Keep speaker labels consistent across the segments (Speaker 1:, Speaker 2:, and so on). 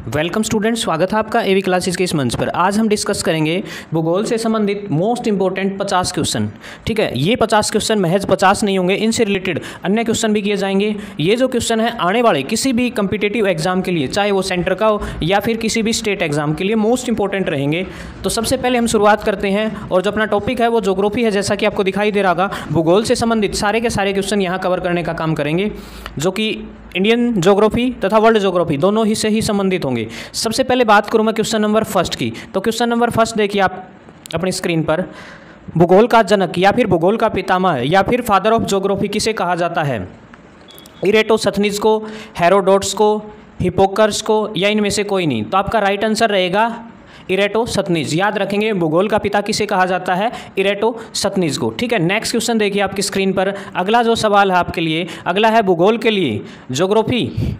Speaker 1: Welcome students, स्वागत है आपका एवी क्लासेस के इस मंच पर। आज हम डिस्कस करेंगे भूगोल से संबंधित मोस्ट इंपॉर्टेंट 50 क्वेश्चन। ठीक है, ये 50 क्वेश्चन महज 50 नहीं होंगे, इनसे रिलेटेड अन्य क्वेश्चन भी किए जाएंगे। ये जो क्वेश्चन है आने वाले किसी भी कम्पिटिटिव एग्जाम के लिए, चाहे वो सेंटर का हो या फिर किसी भी स्टेट एग्जाम के लिए, मोस्ट इंपॉर्टेंट रहेंगे। तो सबसे पहले हम शुरुआत करते हैं और जो अपना टॉपिक है वो ज्योग्राफी है। जैसा कि आपको दिखाई दे रहा होगा, भूगोल से संबंधित सारे के सारे क्वेश्चन यहाँ कवर करने का काम करेंगे, जो कि इंडियन ज्योग्राफी तथा वर्ल्ड ज्योग्राफी दोनों ही से ही संबंधित होंगे। सबसे पहले बात करूं मैं क्वेश्चन नंबर फर्स्ट की। तो क्वेश्चन नंबर फर्स्ट देखिए आप अपनी स्क्रीन पर। भूगोल का जनक या फिर भूगोल का पितामह या फिर फादर ऑफ ज्योग्राफी किसे कहा जाता है? इरेटोस्थनीज को, हेरोडोटस को, हिप्पोकर्स को, या इनमें से कोई नहीं? तो आपका राइट आंसर रहेगा इरेटोस्थनीज। याद रखेंगे, भूगोल का पिता किसे कहा जाता है? इरेटोस्थनीज को। ठीक है, नेक्स्ट क्वेश्चन देखिए आपकी स्क्रीन पर। अगला जो सवाल है आपके लिए, अगला है भूगोल के लिए ज्योग्राफी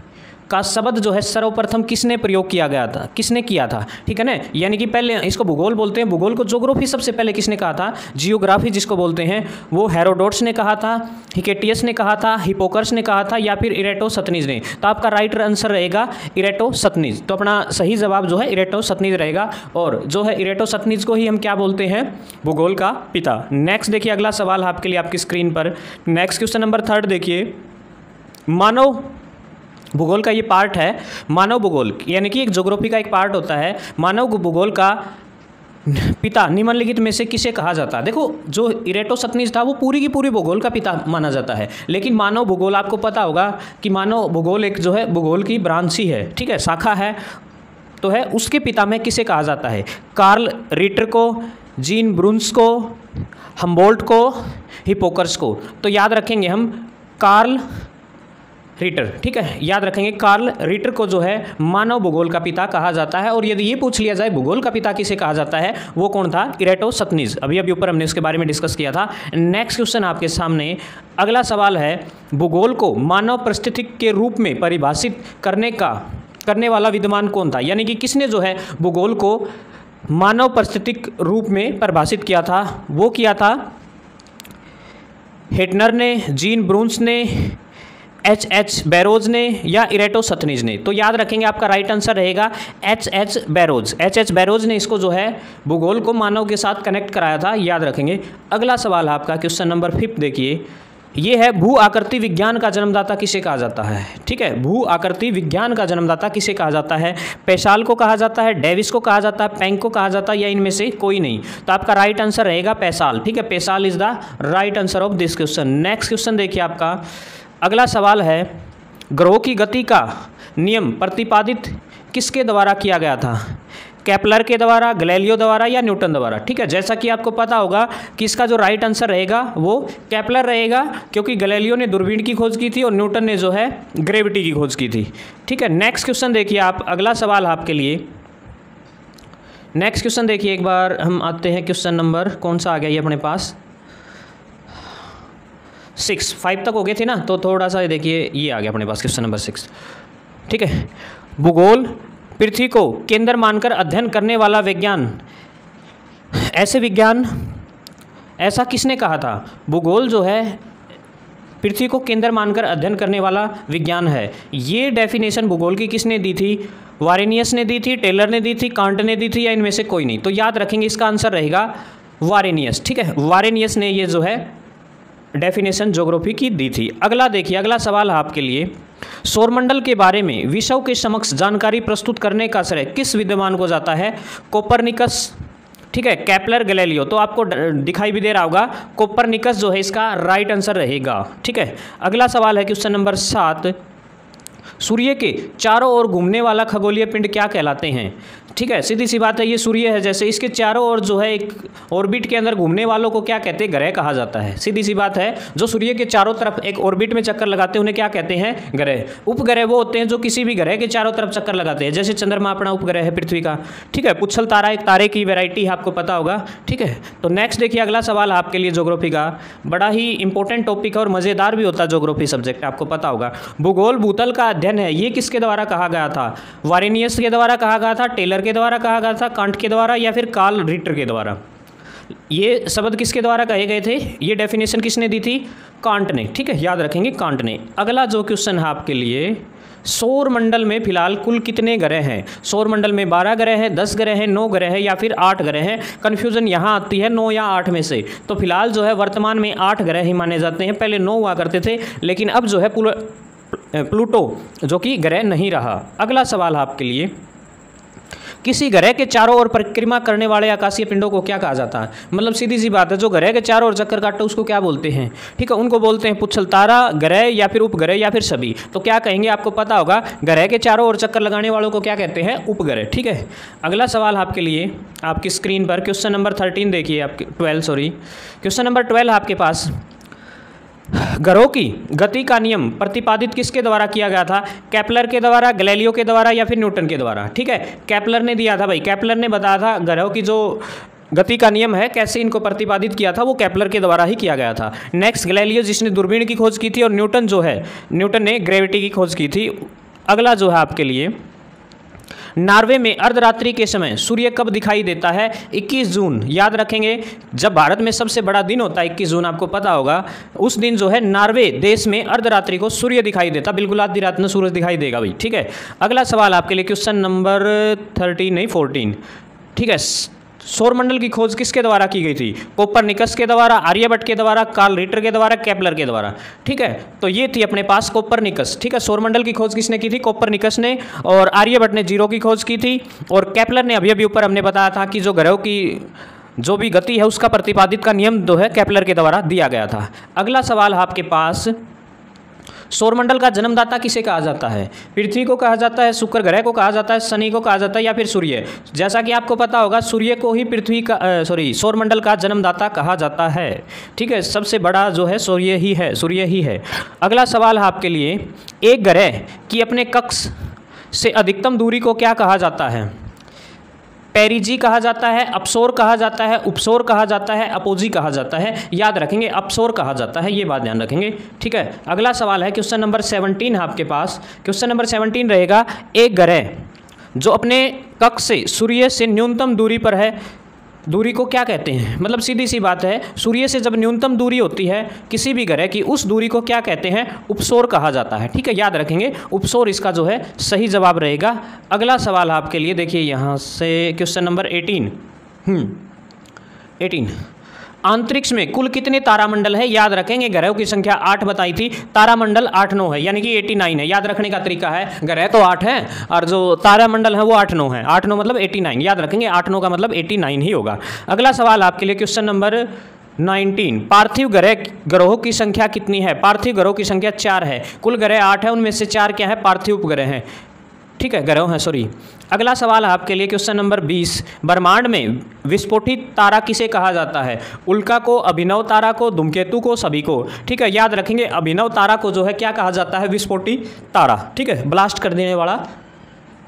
Speaker 1: का शब्द जो है सर्वप्रथम किसने प्रयोग किया गया था, किसने किया था? ठीक है ना, यानी कि पहले इसको भूगोल बोलते हैं, भूगोल को ज्योग्राफी सबसे पहले किसने कहा था? जियोग्राफी जिसको बोलते हैं, वो हेरोडोटस ने कहा था, हिकेटियस ने कहा था, हिप्पोकर्स ने कहा था, या फिर इरेटोस्थनीज ने? तो आपका राइट आंसर रहेगा इरेटोस्थनीज। तो अपना सही जवाब जो है इरेटोस्थनीज रहेगा, और जो है इरेटोस्थनीज को ही हम क्या बोलते हैं? भूगोल का पिता। नेक्स्ट देखिए अगला सवाल आपके लिए आपकी स्क्रीन पर। नेक्स्ट क्वेश्चन नंबर थर्ड देखिए। मानव भूगोल का ये पार्ट है, मानव भूगोल यानी कि एक ज्योग्राफी का एक पार्ट होता है। मानव भूगोल का पिता निम्नलिखित में से किसे कहा जाता है? देखो, जो इरेटोस्थनीज था वो पूरी की पूरी भूगोल का पिता माना जाता है, लेकिन मानव भूगोल आपको पता होगा कि मानव भूगोल एक जो है भूगोल की ब्रांच ही है, ठीक है, शाखा है, तो है उसके पिता में किसे कहा जाता है? कार्ल रिटर को, जीन ब्रून्स को, हम्बोल्ट को, हिप्पोकर्स को? तो याद रखेंगे हम कार्ल रिटर। ठीक है, याद रखेंगे कार्ल रिटर को जो है मानव भूगोल का पिता कहा जाता है। और यदि ये पूछ लिया जाए भूगोल का पिता किसे कहा जाता है, वो कौन था? इरेटोस्थनीज। अभी ऊपर हमने इसके बारे में डिस्कस किया था। नेक्स्ट क्वेश्चन आपके सामने अगला सवाल है, भूगोल को मानव परिस्थिति के रूप में परिभाषित करने वाला विद्वान कौन था? यानी कि किसने जो है भूगोल को मानव परिस्थितिक रूप में परिभाषित किया था? वो किया था हेटनर ने, जीन ब्रून्स ने, एच बैरोज ने, या इरेटोस्थनीज ने? तो याद रखेंगे आपका राइट आंसर रहेगा एच बैरोज। एच बैरोज ने इसको जो है भूगोल को मानव के साथ कनेक्ट कराया था, याद रखेंगे। अगला सवाल है आपका क्वेश्चन नंबर 5 देखिए। ये है, भू आकृति विज्ञान का जन्मदाता किसे कहा जाता है? ठीक है, भू आकृति विज्ञान का जन्मदाता किसे कहा जाता है? पेशाल को कहा जाता है, डेविस को कहा जाता है, पेंक को कहा जाता है, या इनमें से कोई नहीं? तो आपका राइट आंसर रहेगा पेशाल। ठीक है, पेशाल is the right answer of this question. Next question देखिए आपका अगला सवाल है, ग्रहों की गति का नियम प्रतिपादित किसके द्वारा किया गया था? केपलर के द्वारा, गैलीलियो द्वारा, या न्यूटन द्वारा? ठीक है, जैसा कि आपको पता होगा कि इसका जो राइट आंसर रहेगा वो केपलर रहेगा, क्योंकि गैलीलियो ने दूरबीन की खोज की थी और न्यूटन ने जो है ग्रेविटी की खोज की थी। ठीक है, नेक्स्ट क्वेश्चन देखिए आप। अगला सवाल आपके लिए, नेक्स्ट क्वेश्चन देखिए। एक बार हम आते हैं क्वेश्चन नंबर, कौन सा आ गया ये अपने पास? 5 तक हो गए थे ना, तो थोड़ा सा देखिए ये आ गया अपने पास क्वेश्चन नंबर 6। ठीक है, भूगोल पृथ्वी को केंद्र मानकर अध्ययन करने वाला विज्ञान, ऐसा किसने कहा था? भूगोल जो है पृथ्वी को केंद्र मानकर अध्ययन करने वाला विज्ञान है। ये डेफिनेशन भूगोल की किसने दी थी? वारेनियस ने दी थी, टेलर ने दी थी, कांट ने दी थी, या इनमें से कोई नहीं? तो याद रखेंगे इसका आंसर रहेगा वारेनियस। ठीक है, वारेनियस ने ये जो है डेफिनेशन ज्योग्राफी की दी थी। अगला देखिए, अगला सवाल है आपके लिए, सौरमंडल के बारे में विश्व के समक्ष जानकारी प्रस्तुत करने का श्रेय किस विद्वान को जाता है? कोपरनिकस, ठीक है, केपलर, गैलीलियो? तो आपको दिखाई भी दे रहा होगा कोपरनिकस जो है इसका राइट आंसर रहेगा। ठीक है, अगला सवाल है क्वेश्चन नंबर 7। सूर्य के चारों ओर घूमने वाला खगोलीय पिंड क्या कहलाते हैं? ठीक है, सीधी सी बात है, ये सूर्य है, जैसे इसके चारों ओर जो है एक ऑर्बिट के अंदर घूमने वालों को क्या कहते हैं? ग्रह कहा जाता है। सीधी सी बात है, जो सूर्य के चारों तरफ एक ऑर्बिट में चक्कर लगाते हैं उन्हें क्या कहते हैं? ग्रह। उपग्रह वो होते हैं जो किसी भी ग्रह के चारों तरफ चक्कर लगाते हैं, जैसे चंद्रमा अपना उपग्रह है पृथ्वी का। ठीक है, पुच्छल तारा एक तारे की वेराइटी है, आपको पता होगा। ठीक है, तो नेक्स्ट देखिए अगला सवाल आपके लिए ज्योग्राफी का, बड़ा ही इंपॉर्टेंट टॉपिक है और मज़ेदार भी होता है ज्योग्राफी सब्जेक्ट, आपको पता होगा। भूगोल भूतल का अध्ययन है, ये किसके द्वारा कहा गया था? वारेनियस के द्वारा कहा गया था, टेलर के द्वारा कहा गया था, कांट के द्वारा, या फिर कार्ल रिटर के द्वारा? ये शब्द किसके द्वारा कहे गए थे, ये डेफिनेशन किसने दी थी, कांट ने। ठीक है, याद रखेंगे कांट ने। अगला जो क्वेश्चन है आपके लिए, सौर मंडल में फिलहाल कुल कितने ग्रह हैं। सौर मंडल में 12 ग्रह हैं, 10 ग्रह हैं, 9 ग्रह हैं या फिर 8 ग्रह हैं। कन्फ्यूजन यहाँ आती है 9 या 8 में से। तो फिलहाल जो है वर्तमान में 8 ग्रह ही माने जाते हैं, पहले 9 हुआ करते थे, लेकिन अब जो है प्लूटो जो कि ग्रह नहीं रहा। अगला सवाल आपके लिए, किसी ग्रह के चारों ओर परिक्रमा करने वाले आकाशीय पिंडों को क्या कहा जाता है। मतलब सीधी सी बात है, जो ग्रह के चारों ओर चक्कर काटते उसको क्या बोलते हैं। ठीक है, उनको बोलते हैं पुच्छल तारा, ग्रह या फिर उपग्रह या फिर सभी। तो क्या कहेंगे, आपको पता होगा, ग्रह के चारों ओर चक्कर लगाने वालों को क्या कहते हैं, उपग्रह। ठीक है, अगला सवाल आपके लिए, आपकी स्क्रीन पर क्वेश्चन नंबर 13 देखिए, आपके 12 सॉरी, क्वेश्चन नंबर 12 आपके पास, ग्रहों की गति का नियम प्रतिपादित किसके द्वारा किया गया था। केपलर के द्वारा, गैलीलियो के द्वारा या फिर न्यूटन के द्वारा। ठीक है, केपलर ने दिया था भाई, केपलर ने बताया था ग्रहों की जो गति का नियम है कैसे इनको प्रतिपादित किया था, वो केपलर के द्वारा ही किया गया था। नेक्स्ट गैलीलियो जिसने दूरबीन की खोज की थी, और न्यूटन जो है, न्यूटन ने ग्रेविटी की खोज की थी। अगला जो है आपके लिए, नॉर्वे में अर्धरात्रि के समय सूर्य कब दिखाई देता है, 21 जून। याद रखेंगे, जब भारत में सबसे बड़ा दिन होता है 21 जून, आपको पता होगा, उस दिन जो है नॉर्वे देश में अर्धरात्रि को सूर्य दिखाई देता, बिल्कुल आधी रात में सूरज दिखाई देगा भाई। ठीक है, अगला सवाल आपके लिए क्वेश्चन नंबर 14। ठीक है, सौरमंडल की खोज किसके द्वारा की गई थी, कोपरनिकस के द्वारा, आर्यभट्ट के द्वारा, कार्ल रिटर के द्वारा, केपलर के द्वारा। ठीक है, तो ये थी अपने पास कोपरनिकस। ठीक है, सौरमंडल की खोज किसने की थी, कोपरनिकस ने, और आर्यभट्ट ने जीरो की खोज की थी, और केपलर ने अभी ऊपर हमने बताया था कि जो ग्रहों की जो भी गति है उसका प्रतिपादित का नियम जो है केपलर के द्वारा दिया गया था। अगला सवाल आपके पास, सौरमंडल का जन्मदाता किसे कहा जाता है, पृथ्वी को कहा जाता है, शुक्र ग्रह को कहा जाता है, शनि को कहा जाता है या फिर सूर्य। जैसा कि आपको पता होगा, सूर्य को ही पृथ्वी का सौरमंडल का जन्मदाता कहा जाता है। ठीक है, सबसे बड़ा जो है सूर्य ही है। अगला सवाल है आपके लिए, एक ग्रह की अपने कक्ष से अधिकतम दूरी को क्या कहा जाता है, पेरिजी कहा जाता है, अपसोर कहा जाता है, उपसोर कहा जाता है, अपोजी कहा जाता है। याद रखेंगे अपसोर कहा जाता है, ये बात ध्यान रखेंगे। ठीक है, अगला सवाल है क्वेश्चन नंबर 17 है आपके पास। क्वेश्चन नंबर 17 रहेगा, एक ग्रह जो अपने कक्ष से सूर्य से न्यूनतम दूरी पर है, दूरी को क्या कहते हैं। मतलब सीधी सी बात है, सूर्य से जब न्यूनतम दूरी होती है किसी भी ग्रह की, उस दूरी को क्या कहते हैं, उपसोर कहा जाता है। ठीक है, याद रखेंगे उपसोर इसका जो है सही जवाब रहेगा। अगला सवाल आपके लिए देखिए यहाँ से क्वेश्चन नंबर 18। अंतरिक्ष में कुल कितने तारामंडल है। याद रखेंगे, ग्रहों की संख्या 8 बताई थी, तारामंडल 8-9 है, यानी कि 89 है। याद रखने का तरीका है, ग्रह तो 8 है और जो तारामंडल है वो 8-9 है। 8-9 मतलब 89, याद रखेंगे 8-9 का मतलब 89 ही होगा। अगला सवाल आपके लिए क्वेश्चन नंबर 19, पार्थिव ग्रहों की संख्या कितनी है। पार्थिव ग्रहों की संख्या 4 है, कुल ग्रह 8 है, उनमें से 4 क्या है, पार्थिव उपग्रह हैं। ठीक है, ग्रह हैं सॉरी। अगला सवाल है आपके लिए क्वेश्चन नंबर 20, ब्रह्मांड में विस्फोटित तारा किसे कहा जाता है, उल्का को, अभिनव तारा को, धूमकेतु को, सभी को। ठीक है, याद रखेंगे अभिनव तारा को जो है क्या कहा जाता है, विस्फोटित तारा। ठीक है, ब्लास्ट कर देने वाला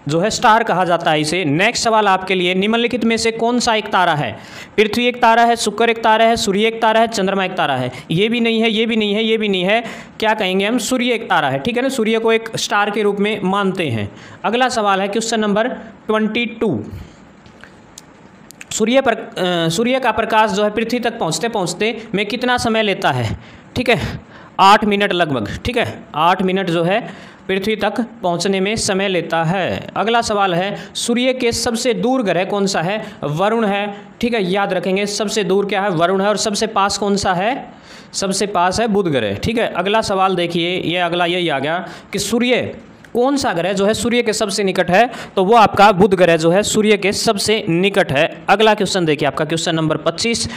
Speaker 1: जो है स्टार कहा जाता है इसे। नेक्स्ट सवाल आपके लिए, निम्नलिखित में से कौन सा एक तारा है, पृथ्वी एक तारा है, शुक्र एक तारा है, सूर्य एक तारा है, चंद्रमा एक तारा है। ये भी नहीं है, ये भी नहीं है, ये भी नहीं है, क्या कहेंगे हम, सूर्य एक तारा है। ठीक है ना, सूर्य को एक स्टार के रूप में मानते हैं। अगला सवाल है क्वेश्चन नंबर 22, सूर्य का प्रकाश जो है पृथ्वी तक पहुँचते पहुँचते में कितना समय लेता है। ठीक है, 8 मिनट लगभग। ठीक है, 8 मिनट जो है पृथ्वी तक पहुंचने में समय लेता है। अगला सवाल है, सूर्य के सबसे दूर ग्रह कौन सा है, वरुण है। ठीक है, याद रखेंगे सबसे दूर क्या है, वरुण है, और सबसे पास कौन सा है, सबसे पास है बुध ग्रह। ठीक है, अगला सवाल देखिए, ये अगला यही आ गया कि सूर्य कौन सा ग्रह जो है सूर्य के सबसे निकट है, तो वो आपका बुध ग्रह जो है सूर्य के सबसे निकट है। अगला क्वेश्चन देखिए आपका क्वेश्चन नंबर 25,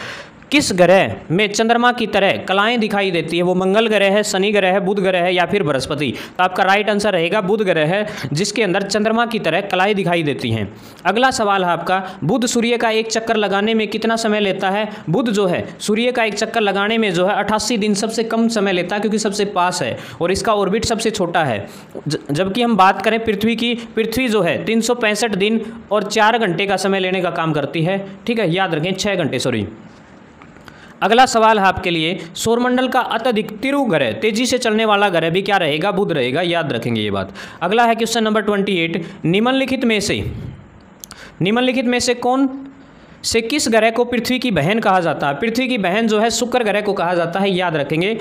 Speaker 1: किस ग्रह में चंद्रमा की तरह कलाएं दिखाई देती है, वो मंगल ग्रह है, शनि ग्रह है, बुध ग्रह है या फिर बृहस्पति। तो आपका राइट आंसर रहेगा बुध ग्रह है, जिसके अंदर चंद्रमा की तरह कलाएं दिखाई देती हैं। अगला सवाल है आपका, बुध सूर्य का एक चक्कर लगाने में कितना समय लेता है। बुध जो है सूर्य का एक चक्कर लगाने में जो है 88 दिन सबसे कम समय लेता है, क्योंकि सबसे पास है और इसका ऑर्बिट सबसे छोटा है। जबकि हम बात करें पृथ्वी की, पृथ्वी जो है 365 दिन और 4 घंटे का समय लेने का काम करती है। ठीक है, याद रखें 6 घंटे सॉरी। अगला सवाल है आपके लिए, सौरमंडल का अत्यधिक तीव्र ग्रह, तेजी से चलने वाला ग्रह भी क्या रहेगा, बुध रहेगा। याद रखेंगे ये बात। अगला है क्वेश्चन नंबर 28, निम्नलिखित में से कौन से किस ग्रह को पृथ्वी की बहन कहा जाता है? पृथ्वी की बहन जो है शुक्र ग्रह को कहा जाता है, याद रखेंगे।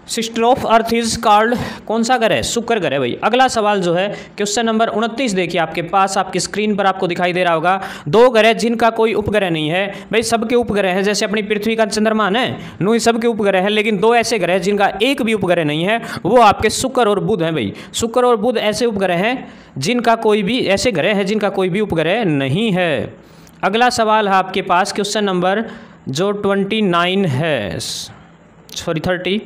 Speaker 1: Sister of earth is called, कौन सा ग्रह? शुक्र ग्रह भाई। अगला सवाल जो है क्वेश्चन नंबर 29 देखिए आपके पास, आपकी स्क्रीन पर आपको दिखाई दे रहा होगा। दो ग्रह जिनका कोई उपग्रह नहीं है, भाई सबके उपग्रह हैं, जैसे अपनी पृथ्वी का चंद्रमा है, नो सबके उपग्रह हैं, लेकिन दो ऐसे ग्रह जिनका एक भी उपग्रह नहीं है वो आपके शुक्र और बुध हैं भाई। शुक्र और बुध ऐसे उपग्रह हैं जिनका कोई भी, ऐसे ग्रह हैं जिनका कोई भी उपग्रह नहीं है। अगला सवाल है आपके पास क्वेश्चन नंबर जो 29 है, सॉरी 30,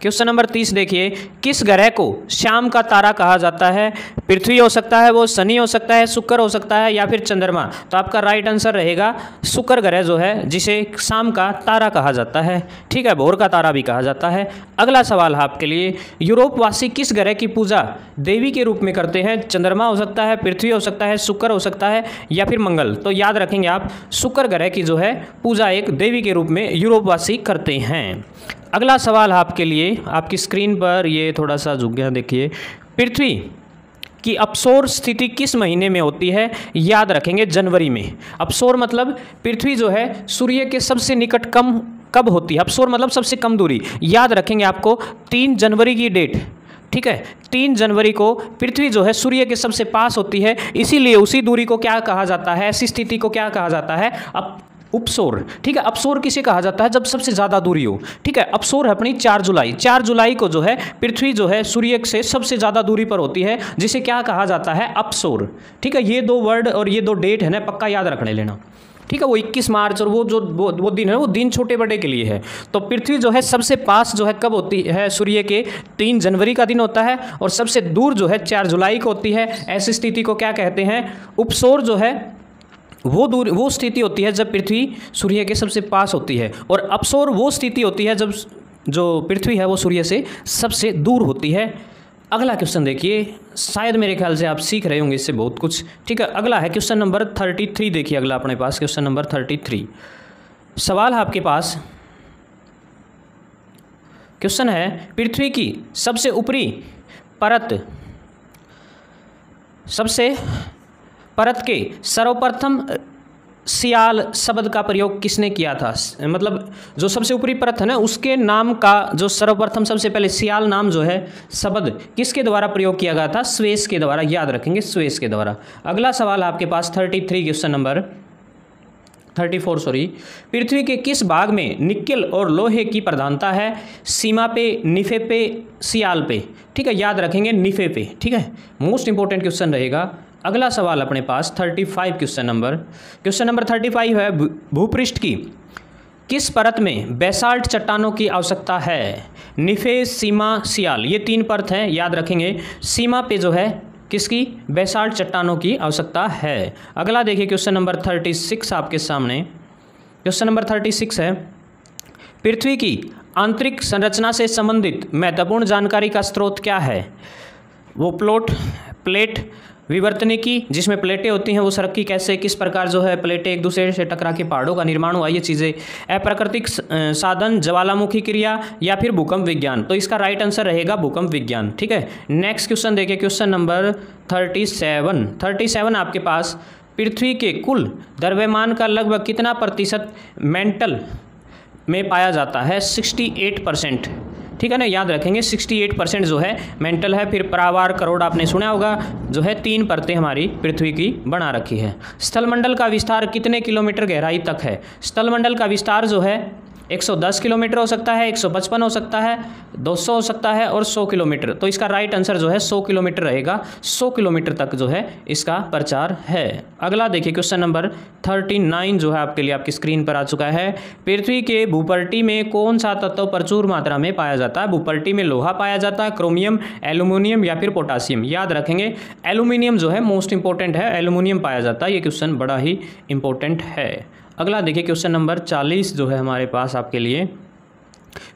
Speaker 1: क्वेश्चन नंबर 30 देखिए, किस ग्रह को शाम का तारा कहा जाता है? पृथ्वी हो सकता है, वो शनि हो सकता है, शुक्र हो सकता है, या फिर चंद्रमा। तो आपका राइट आंसर रहेगा शुक्र ग्रह जो है, जिसे शाम का तारा कहा जाता है, ठीक है, भोर का तारा भी कहा जाता है। अगला सवाल है आपके लिए, यूरोपवासी किस ग्रह की पूजा देवी के रूप में करते हैं? चंद्रमा हो सकता है, पृथ्वी हो सकता है, शुक्र हो सकता है, या फिर मंगल। तो याद रखेंगे आप, शुक्र ग्रह की जो है पूजा एक देवी के रूप में यूरोपवासी करते हैं। अगला सवाल है आपके लिए, आपकी स्क्रीन पर ये थोड़ा सा झुक गया, देखिए, पृथ्वी की अपसौर स्थिति किस महीने में होती है? याद रखेंगे जनवरी में। अपसौर मतलब पृथ्वी जो है सूर्य के सबसे निकट कब होती है? अपसौर मतलब सबसे कम दूरी। याद रखेंगे आपको 3 जनवरी की डेट, ठीक है, 3 जनवरी को पृथ्वी जो है सूर्य के सबसे पास होती है, इसीलिए उसी दूरी को क्या कहा जाता है, ऐसी स्थिति को क्या कहा जाता है? उपसौर, ठीक है। अपसौर किसे कहा जाता है? जब सबसे ज़्यादा दूरी हो, ठीक है। अपसौर है अपनी 4 जुलाई, 4 जुलाई को जो है पृथ्वी जो है सूर्य से सबसे ज़्यादा दूरी पर होती है, जिसे क्या कहा जाता है? अपसौर, ठीक है। ये 2 वर्ड और ये 2 डेट है ना, पक्का याद रखने लेना, ठीक है। वो 21 मार्च और वो जो वो दिन है, वो दिन छोटे बड़े के लिए है। तो पृथ्वी जो है सबसे पास जो है कब होती है? सूर्य के 3 जनवरी का दिन होता है, और सबसे दूर जो है 4 जुलाई को होती है। ऐसी स्थिति को क्या कहते हैं? उपसौर जो है वो स्थिति होती है जब पृथ्वी सूर्य के सबसे पास होती है, और अपसौर वो स्थिति होती है जब जो पृथ्वी है वो सूर्य से सबसे दूर होती है। अगला क्वेश्चन देखिए, शायद मेरे ख्याल से आप सीख रहे होंगे इससे बहुत कुछ, ठीक है। अगला है क्वेश्चन नंबर 33 देखिए, अगला अपने पास क्वेश्चन नंबर 33 सवाल है आपके पास। क्वेश्चन है, पृथ्वी की सबसे ऊपरी परत, सबसे परत के सर्वप्रथम सियाल शब्द का प्रयोग किसने किया था? मतलब जो सबसे ऊपरी परत है ना, उसके नाम का जो सर्वप्रथम सबसे पहले सियाल नाम जो है शब्द किसके द्वारा प्रयोग किया गया था? स्वेस के द्वारा, याद रखेंगे, स्वेस के द्वारा। अगला सवाल आपके पास 33 क्वेश्चन नंबर 34 सॉरी, पृथ्वी के किस भाग में निकेल और लोहे की प्रधानता है? सीमा पे, निफे पे, सियाल पे, ठीक है, याद रखेंगे निफे पे, ठीक है, मोस्ट इंपॉर्टेंट क्वेश्चन रहेगा। अगला सवाल अपने पास 35 क्वेश्चन नंबर 35 है, भूपृष्ठ की किस परत में बेसाल्ट चट्टानों की आवश्यकता है? निफे, सीमा, सियाल, ये 3 परत हैं, याद रखेंगे। सीमा पे जो है किसकी? बेसाल्ट चट्टानों की आवश्यकता है। अगला देखिए क्वेश्चन नंबर 36 आपके सामने, क्वेश्चन नंबर 36 है, पृथ्वी की आंतरिक संरचना से संबंधित महत्वपूर्ण जानकारी का स्रोत क्या है? वो प्लेट विवर्तनिकी, जिसमें प्लेटें होती हैं वो सरकी कैसे, किस प्रकार जो है प्लेटें एक दूसरे से टकरा के पहाड़ों का निर्माण हुआ, ये चीज़ें। अप्राकृतिक साधन, ज्वालामुखी क्रिया, या फिर भूकंप विज्ञान। तो इसका राइट आंसर रहेगा भूकंप विज्ञान, ठीक है। नेक्स्ट क्वेश्चन देखिए, क्वेश्चन नंबर 37 आपके पास, पृथ्वी के कुल द्रव्यमान का लगभग कितना प्रतिशत मेंटल में पाया जाता है? 68%, ठीक है ना, याद रखेंगे 68% जो है मेंटल है। फिर परावार, करोड़ आपने सुना होगा, जो है 3 परतें हमारी पृथ्वी की बना रखी है। स्थलमंडल का विस्तार कितने किलोमीटर गहराई तक है? स्थलमंडल का विस्तार जो है 110 किलोमीटर हो सकता है, 155 हो सकता है, 200 हो सकता है, और 100 किलोमीटर। तो इसका राइट आंसर जो है 100 किलोमीटर रहेगा। 100 किलोमीटर तक जो है इसका प्रचार है। अगला देखिए क्वेश्चन नंबर 39 जो है आपके लिए आपकी स्क्रीन पर आ चुका है, पृथ्वी के भूपट्टी में कौन सा तत्व प्रचुर मात्रा में पाया जाता है? भूपट्टी में लोहा पाया जाता है, क्रोमियम, एल्यूमिनियम, या फिर पोटासियम। याद रखेंगे एल्यूमिनियम जो है मोस्ट इंपॉर्टेंट है, एल्यूमिनियम पाया जाता है। ये क्वेश्चन बड़ा ही इंपॉर्टेंट है। अगला देखिए क्वेश्चन नंबर 40 जो है हमारे पास आपके लिए,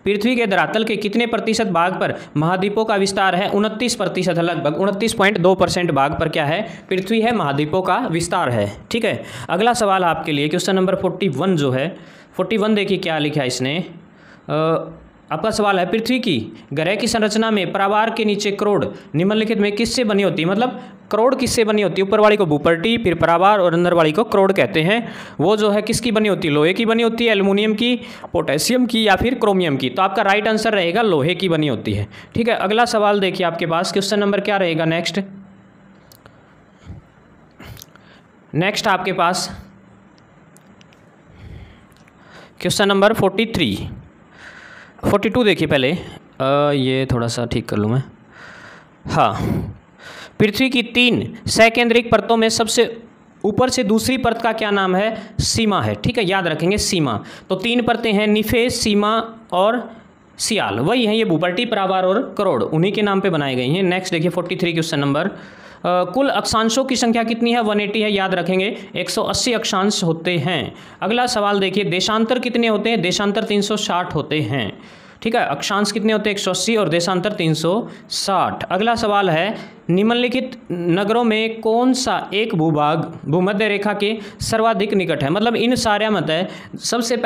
Speaker 1: पृथ्वी के धरातल के कितने प्रतिशत भाग पर महाद्वीपों का विस्तार है? 29% है, लगभग 29.2% भाग पर क्या है? पृथ्वी है, महाद्वीपों का विस्तार है, ठीक है। अगला सवाल आपके लिए क्वेश्चन नंबर 41 जो है, 41 देखिए क्या लिखा है इसने, आपका सवाल है, पृथ्वी की ग्रह की संरचना में परावार के नीचे करोड़ निम्नलिखित में किससे बनी होती है? मतलब करोड़ किससे बनी होती है? ऊपर वाली को भूपर्टी, फिर परावार और अंदर वाली को करोड़ कहते हैं। वो जो है किसकी बनी होती है? लोहे की बनी होती है, एल्युमिनियम की, पोटेशियम की या फिर क्रोमियम की। तो आपका राइट आंसर रहेगा लोहे की बनी होती है। ठीक है, अगला सवाल देखिए आपके पास, क्वेश्चन नंबर क्या रहेगा नेक्स्ट आपके पास क्वेश्चन नंबर 42 देखिए पहले, ये थोड़ा सा ठीक कर लूँ मैं। हाँ, पृथ्वी की 3 सकेंद्रिक परतों में सबसे ऊपर से दूसरी परत का क्या नाम है? सीमा है। ठीक है, याद रखेंगे सीमा। तो 3 परतें हैं, निफेस, सीमा और सियाल, वही है ये भूपर्टी, परावार और करोड़, उन्हीं के नाम पे बनाई गई हैं। नेक्स्ट देखिए 43 क्वेश्चन नंबर, कुल अक्षांशों की संख्या कितनी है? 180 है, याद रखेंगे 180 अक्षांश होते हैं। अगला सवाल देखिए, देशांतर कितने होते हैं? देशांतर 360 होते हैं। ठीक है, अक्षांश कितने होते हैं? 180 और देशांतर 360। अगला सवाल है, निम्नलिखित नगरों में कौन सा एक भूभाग भूमध्य रेखा के सर्वाधिक निकट है? मतलब इन सारे मत है, सबसे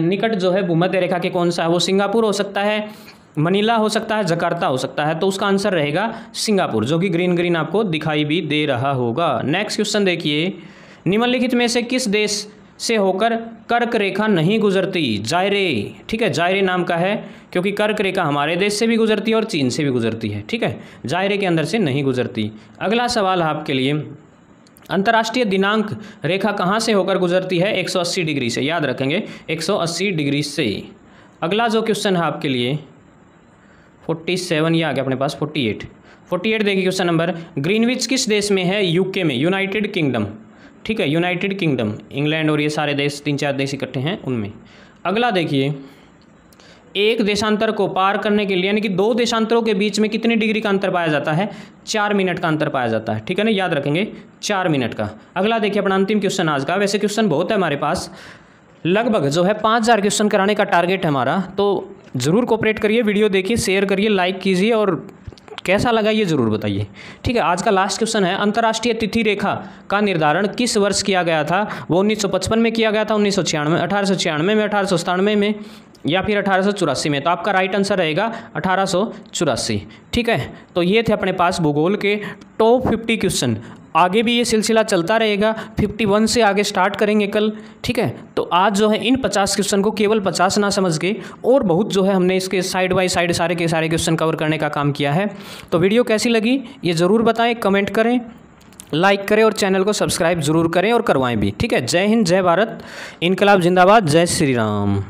Speaker 1: निकट जो है भूमध्य रेखा के कौन सा है? वो सिंगापुर हो सकता है, मनीला हो सकता है, जकार्ता हो सकता है। तो उसका आंसर रहेगा सिंगापुर, जो कि ग्रीन ग्रीन आपको दिखाई भी दे रहा होगा। नेक्स्ट क्वेश्चन देखिए, निम्नलिखित में से किस देश से होकर कर्क रेखा नहीं गुजरती? जायरे। ठीक है, जायरे नाम का है, क्योंकि कर्क रेखा हमारे देश से भी गुजरती है और चीन से भी गुजरती है। ठीक है, जायरे के अंदर से नहीं गुजरती। अगला सवाल है आपके लिए, अंतर्राष्ट्रीय दिनांक रेखा कहाँ से होकर गुजरती है? 180 डिग्री से, याद रखेंगे 180 डिग्री से। अगला जो क्वेश्चन है आपके लिए 47, ये आ गया अपने पास 48 देखिए क्वेश्चन नंबर, ग्रीनविच किस देश में है? यूके में, यूनाइटेड किंगडम। ठीक है, यूनाइटेड किंगडम, इंग्लैंड और ये सारे देश 3-4 देश इकट्ठे हैं उनमें। अगला देखिए, एक देशांतर को पार करने के लिए, यानी कि 2 देशांतरों के बीच में कितनी डिग्री का अंतर पाया जाता है? 4 मिनट का अंतर पाया जाता है। ठीक है ना, याद रखेंगे 4 मिनट का। अगला देखिए अपना अंतिम क्वेश्चन आज का, वैसे क्वेश्चन बहुत है हमारे पास, लगभग जो है 5000 क्वेश्चन कराने का टारगेट है हमारा। तो ज़रूर कोऑपरेट करिए, वीडियो देखिए, शेयर करिए, लाइक कीजिए और कैसा लगा ये ज़रूर बताइए। ठीक है, आज का लास्ट क्वेश्चन है, अंतर्राष्ट्रीय तिथि रेखा का निर्धारण किस वर्ष किया गया था? वो 1955 में किया गया था, 1996, 1896 में, 1897 में या फिर 1884 में। तो आपका राइट आंसर रहेगा 1884। ठीक है, तो ये थे अपने पास भूगोल के टॉप 50 क्वेश्चन। आगे भी ये सिलसिला चलता रहेगा, 51 से आगे स्टार्ट करेंगे कल। ठीक है, तो आज जो है इन 50 क्वेश्चन को केवल 50 ना समझ के और बहुत जो है हमने इसके साइड बाय साइड सारे के सारे क्वेश्चन कवर करने का काम किया है। तो वीडियो कैसी लगी ये ज़रूर बताएं, कमेंट करें, लाइक करें और चैनल को सब्सक्राइब ज़रूर करें और करवाएं भी। ठीक है, जय हिंद, जय भारत, इनकलाब जिंदाबाद, जय श्री राम।